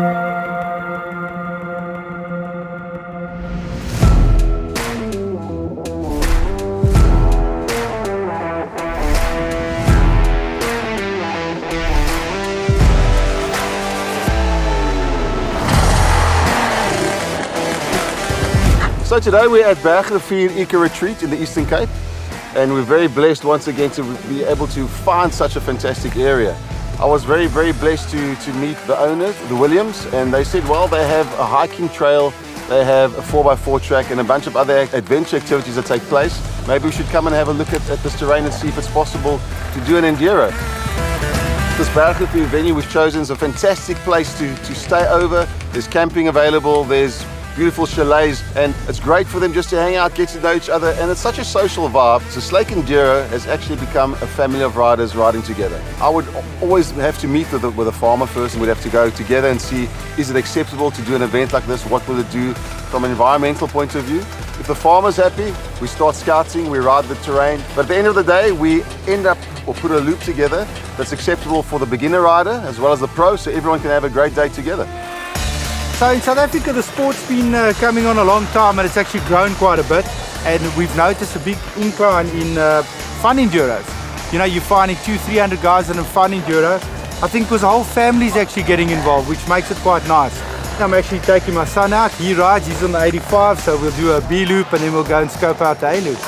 So today we're at Bergrivier Eco Retreat in the Eastern Cape, and we're very blessed once again to be able to find such a fantastic area. I was very blessed to meet the owners, the Williams, and they said, well, they have a hiking trail, they have a 4x4 track and a bunch of other adventure activities that take place. Maybe we should come and have a look at this terrain and see if it's possible to do an enduro. This Bergrivier venue we've chosen is a fantastic place to stay over. There's camping available, there's beautiful chalets, and it's great for them just to hang out, get to know each other, and it's such a social vibe. So Slake Enduro has actually become a family of riders riding together. I would always have to meet with a farmer first, and we'd have to go together and see, is it acceptable to do an event like this? What will it do from an environmental point of view? If the farmer's happy, we start scouting, we ride the terrain, but at the end of the day, we end up or put a loop together that's acceptable for the beginner rider as well as the pro, so everyone can have a great day together. So in South Africa, the sport's been coming on a long time, and it's actually grown quite a bit. And we've noticed a big incline in fun enduros. You know, you're finding 200-300 guys in a fun enduro. I think because the whole family's actually getting involved, which makes it quite nice. I'm actually taking my son out. He rides, he's on the 85, so we'll do a B loop and then we'll go and scope out the A loop.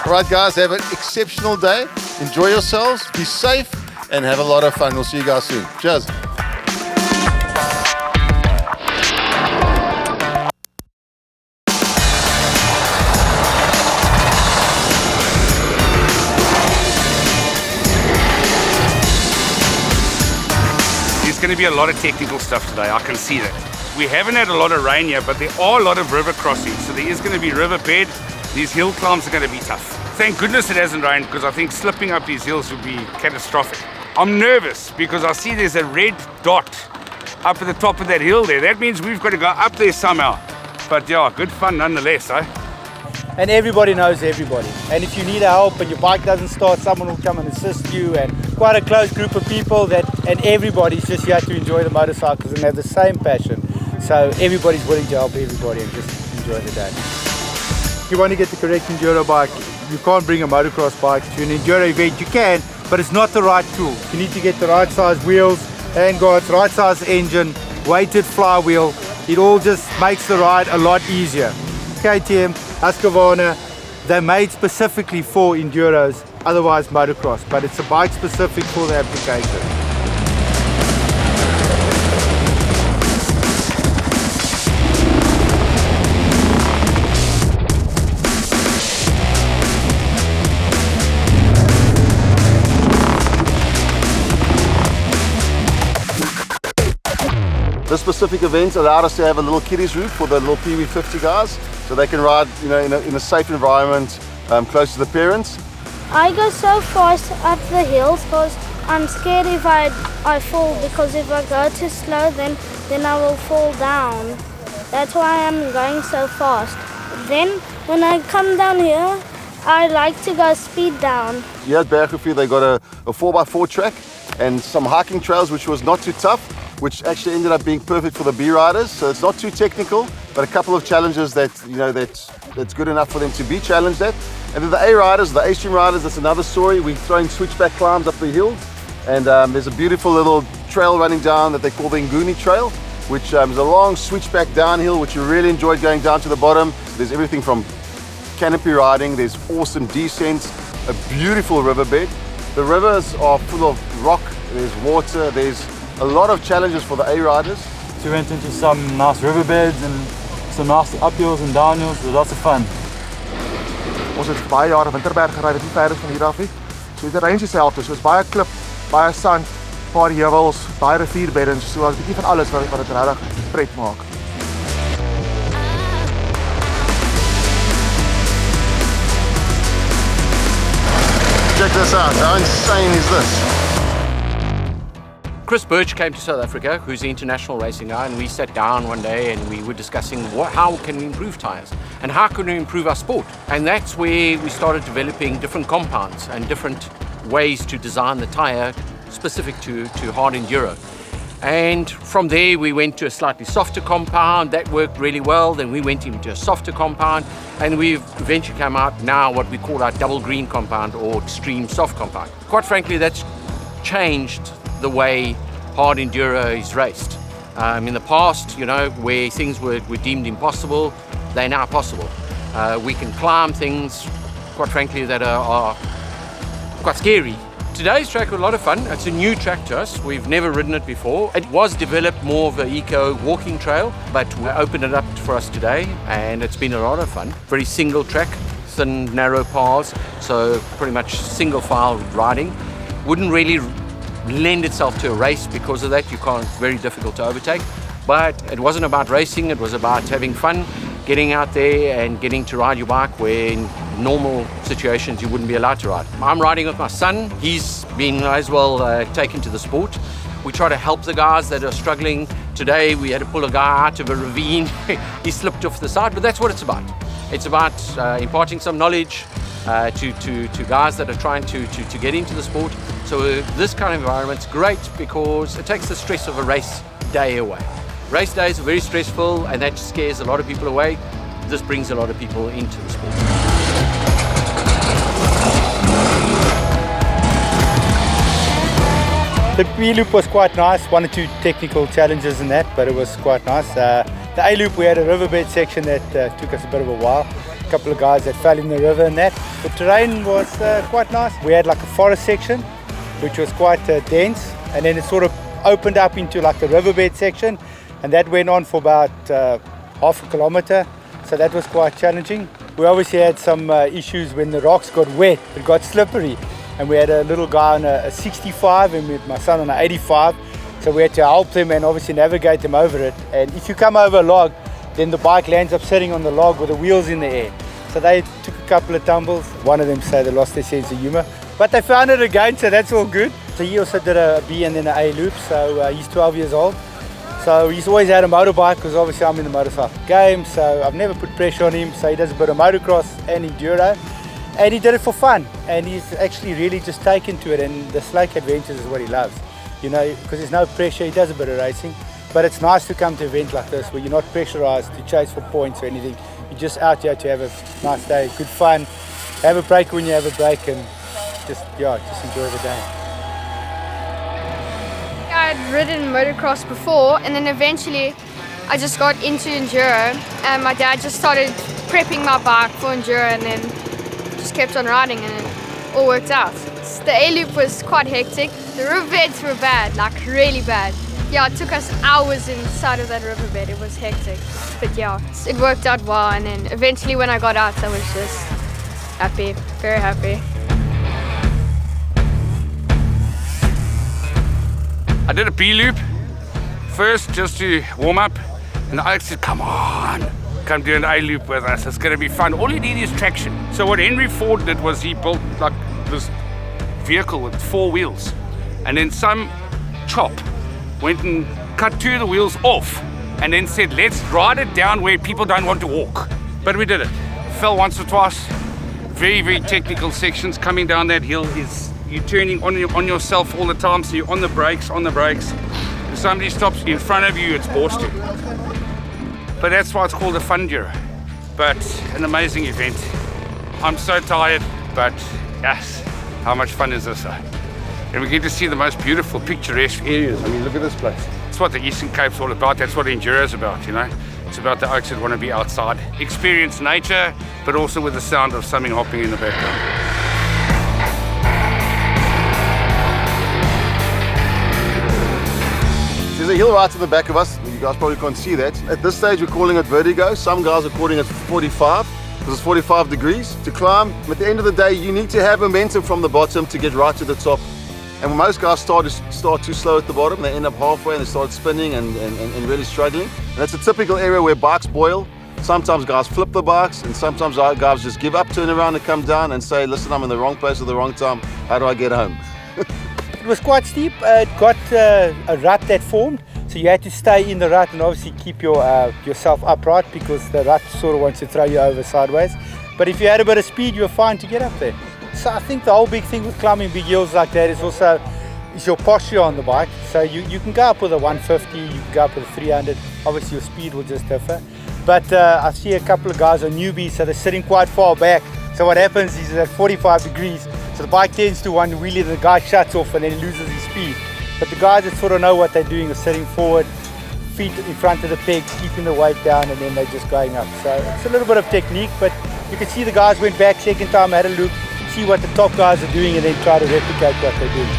All right, guys, have an exceptional day. Enjoy yourselves, be safe, and have a lot of fun. We'll see you guys soon. Cheers. There's going to be a lot of technical stuff today, I can see that. We haven't had a lot of rain yet, but there are a lot of river crossings, so there is going to be river bed. These hill climbs are going to be tough. Thank goodness it hasn't rained, because I think slipping up these hills would be catastrophic. I'm nervous because I see there's a red dot up at the top of that hill there. That means we've got to go up there somehow. But yeah, good fun nonetheless, eh? And everybody knows everybody. And if you need help and your bike doesn't start, someone will come and assist you, and quite a close group of people and everybody's just here to enjoy the motorcycles and have the same passion. So everybody's willing to help everybody and just enjoy the day. If you want to get the correct enduro bike, you can't bring a motocross bike to an enduro event. You can, but it's not the right tool. You need to get the right size wheels, handguards, right size engine, weighted flywheel. It all just makes the ride a lot easier. KTM, Husqvarna, they're made specifically for enduros, otherwise motocross, but it's a bike specific for the application. This specific event allowed us to have a little kiddies route for the little PV50 guys, so they can ride, you know, in a safe environment, close to the parents. I go so fast up the hills because I'm scared if I fall, because if I go too slow, then I will fall down. That's why I'm going so fast. Then when I come down here, I like to go speed down. Here at Bergrivier, they got a 4x4 track and some hiking trails, which was not too tough, which actually ended up being perfect for the B riders. So it's not too technical, but a couple of challenges that, you know, that's good enough for them to be challenged at. And then the A riders, the A-stream riders, that's another story. We're throwing switchback climbs up the hills, and there's a beautiful little trail running down that they call the Nguni Trail, which is a long switchback downhill, which you really enjoyed going down to the bottom. There's everything from canopy riding, there's awesome descents, a beautiful riverbed. The rivers are full of rock, there's water, there's a lot of challenges for the A riders. So we went into some nice riverbeds and some nice uphills and downhills. It was lots of fun. Ons het baie jare Winterberg gery, dit nie ver van hier af nie. So die range is selfde, so is baie klip, baie sand, paar heuwels, baie rivierbeddings, so 'n bietjie van alles wat dit regtig pret maak. Check this out, how insane is this? Chris Birch came to South Africa, who's the international racing guy, and we sat down one day and we were discussing how can we improve tyres and how can we improve our sport. And that's where we started developing different compounds and different ways to design the tyre specific to hard enduro. And from there we went to a slightly softer compound. That worked really well. Then we went into a softer compound, and we've eventually come out now what we call our double green compound or extreme soft compound. Quite frankly, that's changed the way hard enduro is raced. In the past, where things were deemed impossible, they're now possible. We can climb things, quite frankly, that are quite scary. Today's track was a lot of fun. It's a new track to us. We've never ridden it before. It was developed more of an eco walking trail, but we opened it up for us today, and it's been a lot of fun. Very single track, thin, narrow paths, so pretty much single file riding. Wouldn't really lend itself to a race because of that. It's very difficult to overtake. But it wasn't about racing, it was about having fun, getting out there and getting to ride your bike where in normal situations you wouldn't be allowed to ride. I'm riding with my son. He's been as well taken to the sport. We try to help the guys that are struggling. Today we had to pull a guy out of a ravine. He slipped off the side, but that's what it's about. It's about imparting some knowledge to guys that are trying to get into the sport. So this kind of environment's great because it takes the stress of a race day away. Race days are very stressful, and that scares a lot of people away. This brings a lot of people into the sport. The B-loop was quite nice, 1 or 2 technical challenges in that, but it was quite nice. The A-loop, we had a riverbed section that took us a bit of a while. A couple of guys that fell in the river and that. The terrain was quite nice. We had like a forest section, which was quite dense, and then it sort of opened up into like the riverbed section, and that went on for about half a kilometer, so that was quite challenging. We obviously had some issues when the rocks got wet. It got slippery, and we had a little guy on a 65 and my son on an 85, so we had to help them and obviously navigate them over it. And if you come over a log, then the bike lands up sitting on the log with the wheels in the air. So they took a couple of tumbles. One of them said they lost their sense of humor, but they found it again, so that's all good. So he also did a B and then an A loop, so he's 12 years old. So he's always had a motorbike because obviously I'm in the motorcycle game, so I've never put pressure on him. So he does a bit of motocross and enduro, and he did it for fun, and he's actually really just taken to it, and the Slake adventures is what he loves, because there's no pressure. He does a bit of racing, but it's nice to come to an event like this where you're not pressurized to chase for points or anything. You're just out here to have a nice day, good fun, have a break when you have a break, and just enjoy the day. I'd ridden motocross before, and then eventually I just got into enduro, and my dad just started prepping my bike for enduro, and then just kept on riding, and it all worked out. The A-loop was quite hectic. The riverbeds were bad, like really bad. Yeah, it took us hours inside of that riverbed. It was hectic, but yeah, it worked out well, and then eventually when I got out I was just happy, very happy. I did a B-loop first just to warm up, and Alex said, come on, come do an A-loop with us, it's gonna be fun. All you need is traction. So what Henry Ford did was he built like this vehicle with 4 wheels, and then some chop went and cut 2 of the wheels off, and then said, let's ride it down where people don't want to walk. But we did it. Fell once or twice. Very, very technical sections. Coming down that hill is you're turning on yourself all the time, so you're on the brakes. If somebody stops in front of you, it's bursting. But that's why it's called a Funduro. But an amazing event. I'm so tired, but yes, how much fun is this? And we get to see the most beautiful, picturesque areas. I mean, look at this place. It's what the Eastern Cape's all about. That's what enduro is about, It's about the oaks that want to be outside, experience nature, but also with the sound of something hopping in the background. There's a hill right to the back of us. You guys probably can't see that. At this stage, we're calling it vertigo. Some guys are calling it 45, because it's 45 degrees to climb. At the end of the day, you need to have momentum from the bottom to get right to the top. And when most guys start too slow at the bottom, they end up halfway and they start spinning and really struggling. And that's a typical area where bikes boil. Sometimes guys flip the bikes, and sometimes guys just give up, turn around and come down and say, listen, I'm in the wrong place at the wrong time. How do I get home? It was quite steep. It got a rut that formed, so you had to stay in the rut and obviously keep yourself upright, because the rut sort of wants to throw you over sideways. But if you had a bit of speed, you were fine to get up there. So I think the whole big thing with climbing big hills like that is your posture on the bike. So you can go up with a 150, you can go up with a 300. Obviously your speed will just differ. But I see a couple of guys are newbies, so they're sitting quite far back. So what happens is at 45 degrees, so the bike tends to one wheelie, the guy shuts off and then he loses his speed. But the guys that sort of know what they're doing are sitting forward, feet in front of the pegs, keeping the weight down, and then they're just going up. So it's a little bit of technique, but you can see the guys went back second time, had a look, see what the top guys are doing, and then try to replicate what they're doing.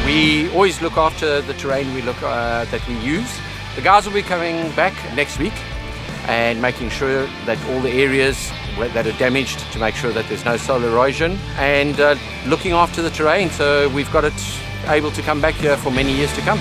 We always look after the terrain that we use. The guys will be coming back next week and making sure that all the areas that are damaged, to make sure that there's no soil erosion, and looking after the terrain so we've got it able to come back here for many years to come.